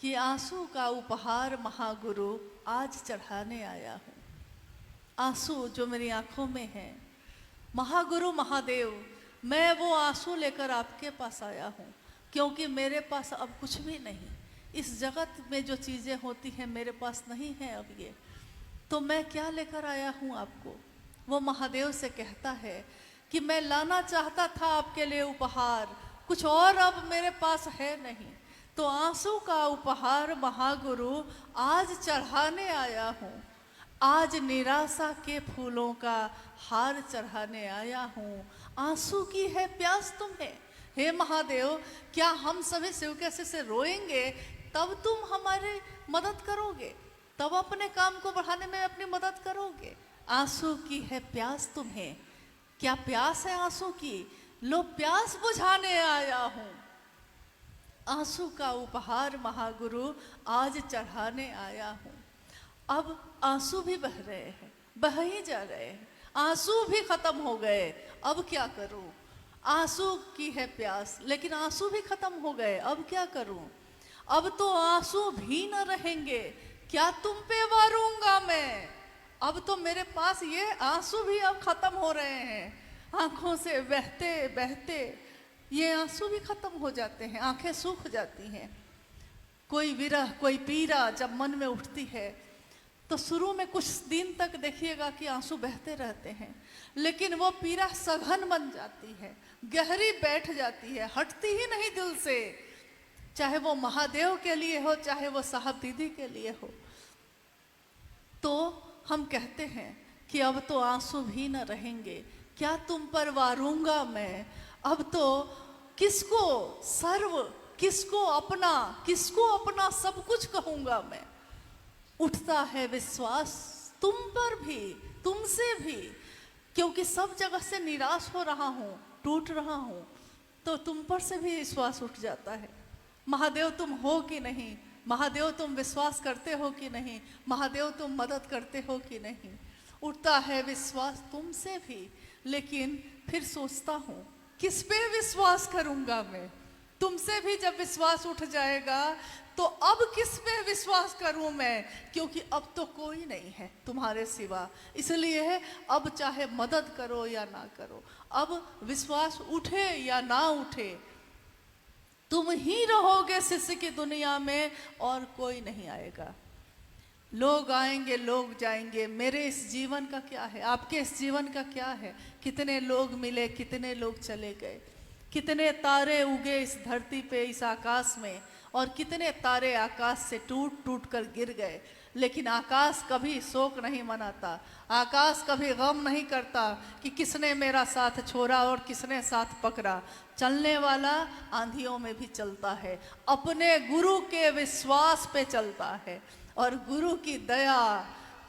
कि आंसू का उपहार महागुरु आज चढ़ाने आया हूँ। आंसू जो मेरी आंखों में है, महागुरु महादेव, मैं वो आंसू लेकर आपके पास आया हूँ, क्योंकि मेरे पास अब कुछ भी नहीं। इस जगत में जो चीज़ें होती हैं मेरे पास नहीं है अब ये, तो मैं क्या लेकर आया हूँ आपको। वो महादेव से कहता है कि मैं लाना चाहता था आपके लिए उपहार, कुछ और अब मेरे पास है नहीं, तो आंसू का उपहार महागुरु आज चढ़ाने आया हूँ। आज निराशा के फूलों का हार चढ़ाने आया हूँ। आंसू की है प्यास तुम्हें, हे महादेव, क्या हम सभी शिव कैसे से रोएंगे तब तुम हमारी मदद करोगे, तब अपने काम को बढ़ाने में अपनी मदद करोगे। आंसू की है प्यास तुम्हें, क्या प्यास है आंसू की, लो प्यास बुझाने आया हूँ। आंसू का उपहार महागुरु आज चढ़ाने आया हूँ। अब आंसू भी बह रहे हैं, बह ही जा रहे हैं, आंसू भी खत्म हो गए, अब क्या करूँ। आंसू की है प्यास, लेकिन आंसू भी खत्म हो गए, अब क्या करूँ। अब तो आंसू भी न रहेंगे, क्या तुम पे वारूंगा मैं। अब तो मेरे पास ये आंसू भी अब खत्म हो रहे हैं, आंखों से बहते बहते ये आंसू भी खत्म हो जाते हैं, आंखें सूख जाती हैं। कोई विरह, कोई पीड़ा जब मन में उठती है तो शुरू में कुछ दिन तक देखिएगा कि आंसू बहते रहते हैं, लेकिन वो पीड़ा सघन बन जाती है, गहरी बैठ जाती है, हटती ही नहीं दिल से, चाहे वो महादेव के लिए हो, चाहे वो साहब दीदी के लिए हो। तो हम कहते हैं कि अब तो आंसू भी न रहेंगे, क्या तुम पर वारूंगा मैं। अब तो किसको सर्व, किसको अपना सब कुछ कहूंगा मैं। उठता है विश्वास तुम पर भी, तुमसे भी, क्योंकि सब जगह से निराश हो रहा हूँ, टूट रहा हूँ, तो तुम पर से भी विश्वास उठ जाता है। महादेव तुम हो कि नहीं, महादेव तुम विश्वास करते हो कि नहीं, महादेव तुम मदद करते हो कि नहीं। उठता है विश्वास तुमसे भी, लेकिन फिर सोचता हूँ किस पे विश्वास करूँगा मैं। तुमसे भी जब विश्वास उठ जाएगा तो अब किस पे विश्वास करूं मैं, क्योंकि अब तो कोई नहीं है तुम्हारे सिवा। इसलिए अब चाहे मदद करो या ना करो, अब विश्वास उठे या ना उठे, तुम ही रहोगे शिष्य की दुनिया में और कोई नहीं आएगा। लोग आएंगे, लोग जाएंगे, मेरे इस जीवन का क्या है, आपके इस जीवन का क्या है। कितने लोग मिले, कितने लोग चले गए, कितने तारे उगे इस धरती पे, इस आकाश में, और कितने तारे आकाश से टूट टूट कर गिर गए। लेकिन आकाश कभी शोक नहीं मनाता, आकाश कभी गम नहीं करता कि किसने मेरा साथ छोड़ा और किसने साथ पकड़ा। चलने वाला आंधियों में भी चलता है, अपने गुरु के विश्वास पे चलता है, और गुरु की दया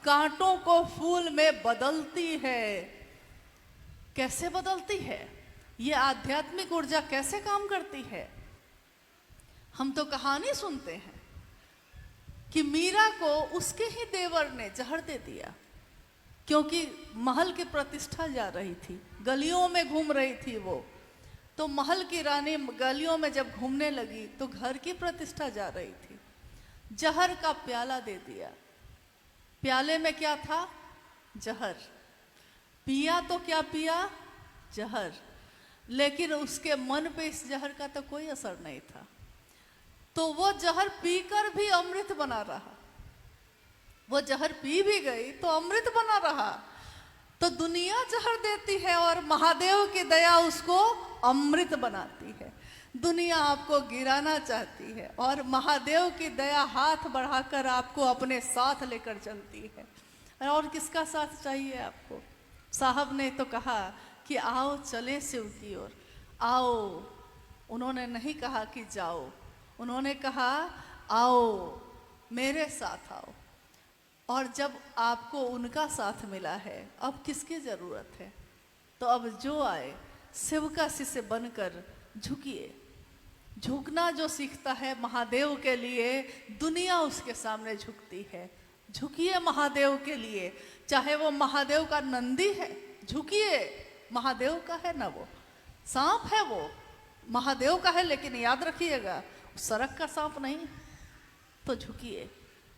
कांटों को फूल में बदलती है। कैसे बदलती है, ये आध्यात्मिक ऊर्जा कैसे काम करती है। हम तो कहानी सुनते हैं कि मीरा को उसके ही देवर ने जहर दे दिया, क्योंकि महल की प्रतिष्ठा जा रही थी, गलियों में घूम रही थी वो। तो महल की रानी गलियों में जब घूमने लगी तो घर की प्रतिष्ठा जा रही थी, जहर का प्याला दे दिया। प्याले में क्या था, जहर। पिया तो क्या पिया, जहर, लेकिन उसके मन पे इस जहर का तो कोई असर नहीं था। तो वो जहर पीकर भी अमृत बना रहा, वो जहर पी भी गई तो अमृत बना रहा। तो दुनिया जहर देती है और महादेव की दया उसको अमृत बनाती है। दुनिया आपको गिराना चाहती है और महादेव की दया हाथ बढ़ाकर आपको अपने साथ लेकर चलती है। और किसका साथ चाहिए आपको। साहब ने तो कहा कि आओ चले शिव की ओर, आओ। उन्होंने नहीं कहा कि जाओ, उन्होंने कहा आओ, मेरे साथ आओ। और जब आपको उनका साथ मिला है, अब किसकी ज़रूरत है। तो अब जो आए शिव का शिष्य बनकर झुकिए। झुकना जो सीखता है महादेव के लिए, दुनिया उसके सामने झुकती है। झुकिए महादेव के लिए, चाहे वो महादेव का नंदी है, झुकिए। महादेव का है ना, वो सांप है, वो महादेव का है, लेकिन याद रखिएगा सड़क का सांप नहीं, तो झुकिए,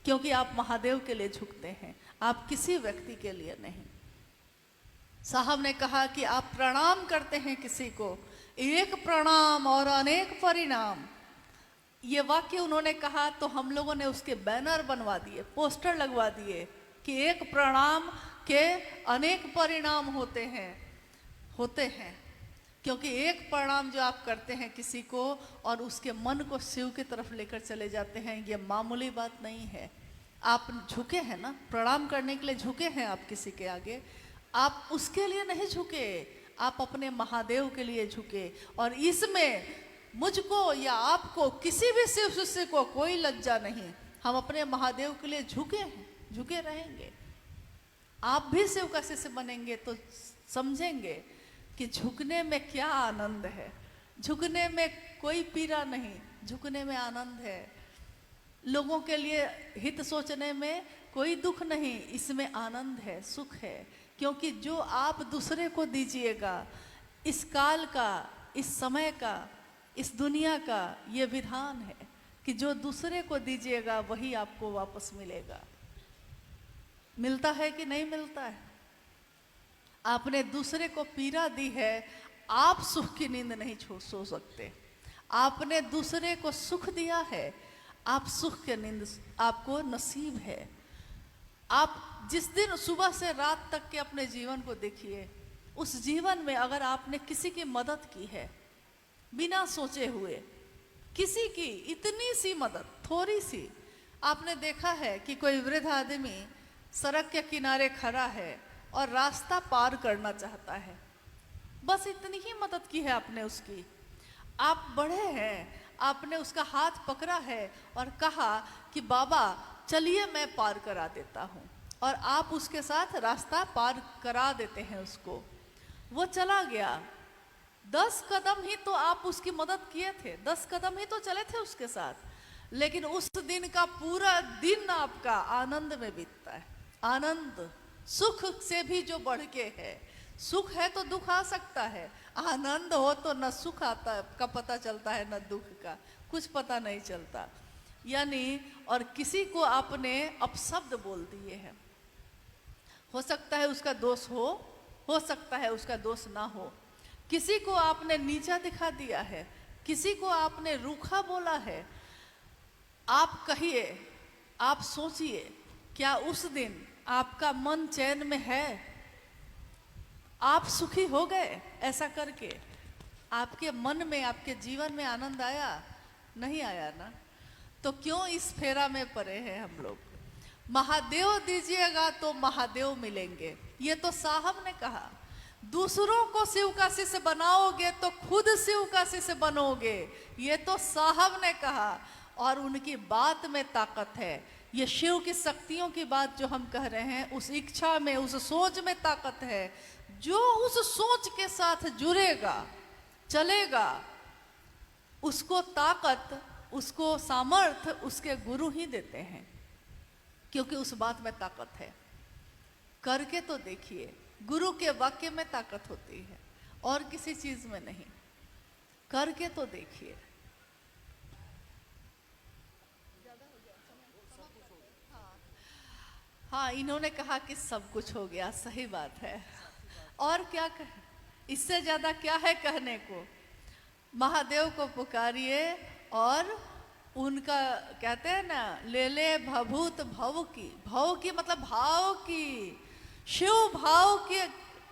क्योंकि आप महादेव के लिए झुकते हैं, आप किसी व्यक्ति के लिए नहीं। साहब ने कहा कि आप प्रणाम करते हैं किसी को, एक प्रणाम और अनेक परिणाम। ये वाक्य उन्होंने कहा तो हम लोगों ने उसके बैनर बनवा दिए, पोस्टर लगवा दिए कि एक प्रणाम के अनेक परिणाम होते हैं। क्योंकि एक प्रणाम जो आप करते हैं किसी को और उसके मन को शिव की तरफ लेकर चले जाते हैं, ये मामूली बात नहीं है। आप झुके हैं ना, प्रणाम करने के लिए झुके हैं आप किसी के आगे, आप उसके लिए नहीं झुके, आप अपने महादेव के लिए झुके। और इसमें मुझको या आपको, किसी भी शिव शिष्य को कोई लज्जा नहीं, हम अपने महादेव के लिए झुके हैं, झुके रहेंगे। आप भी शिव का शिष्य बनेंगे तो समझेंगे कि झुकने में क्या आनंद है। झुकने में कोई पीड़ा नहीं, झुकने में आनंद है। लोगों के लिए हित सोचने में कोई दुख नहीं, इसमें आनंद है, सुख है। क्योंकि जो आप दूसरे को दीजिएगा, इस काल का, इस समय का, इस दुनिया का ये विधान है कि जो दूसरे को दीजिएगा वही आपको वापस मिलेगा। मिलता है कि नहीं मिलता है? आपने दूसरे को पीड़ा दी है, आप सुख की नींद नहीं सो सकते। आपने दूसरे को सुख दिया है, आप सुख की नींद आपको नसीब है। आप जिस दिन सुबह से रात तक के अपने जीवन को देखिए, उस जीवन में अगर आपने किसी की मदद की है बिना सोचे हुए, किसी की इतनी सी मदद, थोड़ी सी, आपने देखा है कि कोई वृद्ध आदमी सड़क के किनारे खड़ा है और रास्ता पार करना चाहता है, बस इतनी ही मदद की है आपने उसकी। आप बड़े हैं, आपने उसका हाथ पकड़ा है और कहा कि बाबा चलिए मैं पार करा देता हूँ, और आप उसके साथ रास्ता पार करा देते हैं उसको। वो चला गया, 10 कदम ही तो आप उसकी मदद किए थे, 10 कदम ही तो चले थे उसके साथ, लेकिन उस दिन का पूरा दिन आपका आनंद में बीतता है। आनंद सुख से भी जो बढ़ के है। सुख है तो दुख आ सकता है, आनंद हो तो न सुख आता का पता चलता है न दुख का, कुछ पता नहीं चलता। यानी और किसी को आपने अपशब्द बोल दिए हैं, हो सकता है उसका दोष हो सकता है उसका दोष ना हो। किसी को आपने नीचा दिखा दिया है, किसी को आपने रूखा बोला है। आप कहिए, आप सोचिए, क्या उस दिन आपका मन चैन में है? आप सुखी हो गए ऐसा करके? आपके मन में, आपके जीवन में आनंद आया? नहीं आया ना? तो क्यों इस फेरा में पड़े हैं हम लोग? महादेव दीजिएगा तो महादेव मिलेंगे, ये तो साहब ने कहा। दूसरों को शिव का शिष्य बनाओगे तो खुद शिव का शिष्य बनोगे, ये तो साहब ने कहा। और उनकी बात में ताकत है। ये शिव की शक्तियों की बात जो हम कह रहे हैं, उस इच्छा में, उस सोच में ताकत है। जो उस सोच के साथ जुड़ेगा, चलेगा, उसको ताकत, उसको सामर्थ्य उसके गुरु ही देते हैं, क्योंकि उस बात में ताकत है। करके तो देखिए, गुरु के वाक्य में ताकत होती है और किसी चीज में नहीं। करके तो देखिए। हाँ, इन्होंने कहा कि सब कुछ हो गया, सही बात है। और क्या कहे, इससे ज्यादा क्या है कहने को? महादेव को पुकारिए और उनका, कहते हैं ना, ले ले भभूत भव की। भव की मतलब भाव की, शिव भाव की।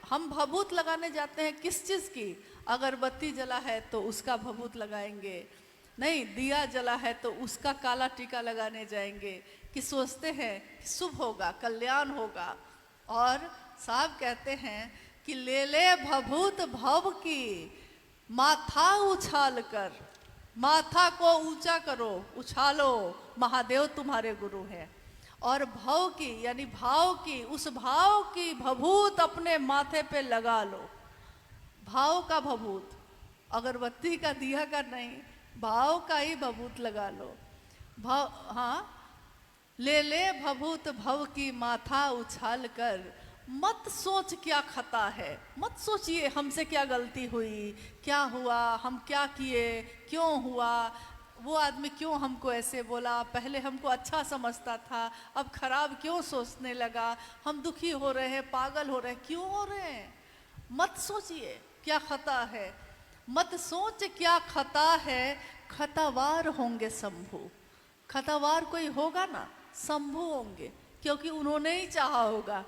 हम भभूत लगाने जाते हैं किस चीज की? अगरबत्ती जला है तो उसका भभूत लगाएंगे, नहीं दिया जला है तो उसका काला टीका लगाने जाएंगे, कि सोचते हैं कि शुभ होगा, कल्याण होगा। और साहब कहते हैं कि ले ले भभूत भव की, माथा उछाल कर, माथा को ऊंचा करो, उछालो, महादेव तुम्हारे गुरु हैं। और भव की यानी भाव की, उस भाव की भभूत अपने माथे पे लगा लो। भाव का भभूत, अगरबत्ती का, दिया का नहीं, भाव का ही भभूत लगा लो। भाव, हाँ, ले ले भभूत भव की, माथा उछाल कर। मत सोच क्या खता है, मत सोचिए हमसे क्या गलती हुई, क्या हुआ, हम क्या किए, क्यों हुआ। वो आदमी क्यों हमको ऐसे बोला, पहले हमको अच्छा समझता था, अब खराब क्यों सोचने लगा, हम दुखी हो रहे हैं, पागल हो रहे हैं, क्यों हो रहे हैं? मत सोचिए क्या खता है, मत सोच क्या खता है, खतावार होंगे शंभु। खतावार कोई होगा ना, शंभु होंगे, क्योंकि उन्होंने ही चाहा होगा।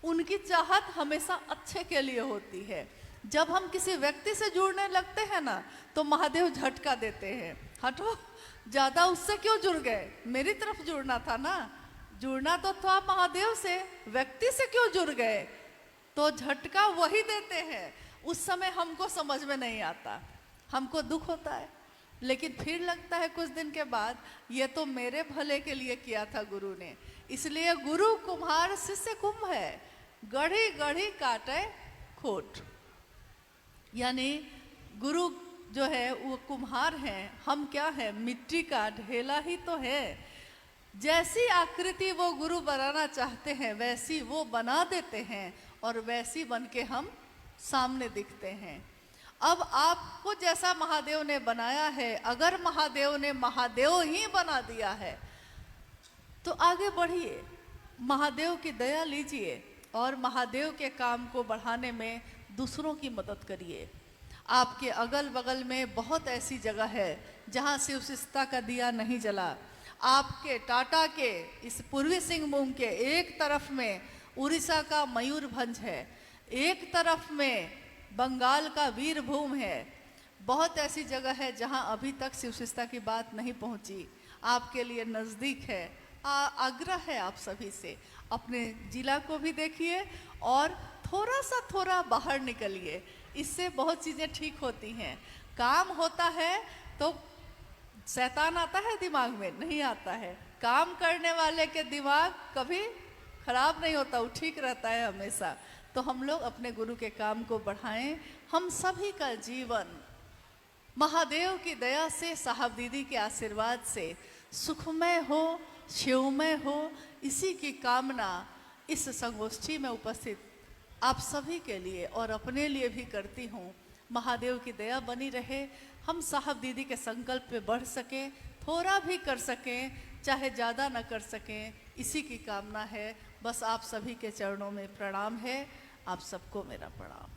उनकी चाहत हमेशा अच्छे के लिए होती है। जब हम किसी व्यक्ति से जुड़ने लगते हैं ना, तो महादेव झटका देते हैं, हटो, ज्यादा उससे क्यों जुड़ गए, मेरी तरफ जुड़ना था ना, जुड़ना तो था महादेव से, व्यक्ति से क्यों जुड़ गए? तो झटका वही देते हैं। उस समय हमको समझ में नहीं आता, हमको दुख होता है, लेकिन फिर लगता है कुछ दिन के बाद, ये तो मेरे भले के लिए किया था गुरु ने। इसलिए गुरु कुम्हार शिष्य कुंभ है, गढ़ी गढ़ी काटे खोट। यानी गुरु जो है वो कुम्हार हैं, हम क्या है, मिट्टी का ढेला ही तो है। जैसी आकृति वो गुरु बनाना चाहते हैं वैसी वो बना देते हैं, और वैसी बन के हम सामने दिखते हैं। अब आपको जैसा महादेव ने बनाया है, अगर महादेव ने महादेव ही बना दिया है तो आगे बढ़िए, महादेव की दया लीजिए और महादेव के काम को बढ़ाने में दूसरों की मदद करिए। आपके अगल बगल में बहुत ऐसी जगह है जहाँ शिव शिष्टता का दिया नहीं जला। आपके टाटा के इस पूर्वी सिंहभूम के एक तरफ में उड़ीसा का मयूरभंज है, एक तरफ में बंगाल का वीरभूम है। बहुत ऐसी जगह है जहाँ अभी तक शिव शिष्टता की बात नहीं पहुँची। आपके लिए नज़दीक है। आग्रह है आप सभी से, अपने जिला को भी देखिए और थोड़ा बाहर निकलिए, इससे बहुत चीज़ें ठीक होती हैं। काम होता है तो शैतान आता है दिमाग में, नहीं आता है। काम करने वाले के दिमाग कभी खराब नहीं होता, वो ठीक रहता है हमेशा। तो हम लोग अपने गुरु के काम को बढ़ाएं। हम सभी का जीवन महादेव की दया से, साहब दीदी के आशीर्वाद से सुखमय हो, शिवमय हो, इसी की कामना इस संगोष्ठी में उपस्थित आप सभी के लिए और अपने लिए भी करती हूँ। महादेव की दया बनी रहे, हम साहब दीदी के संकल्प पे बढ़ सकें, थोड़ा भी कर सकें, चाहे ज़्यादा न कर सकें, इसी की कामना है। बस आप सभी के चरणों में प्रणाम है। आप सबको मेरा प्रणाम।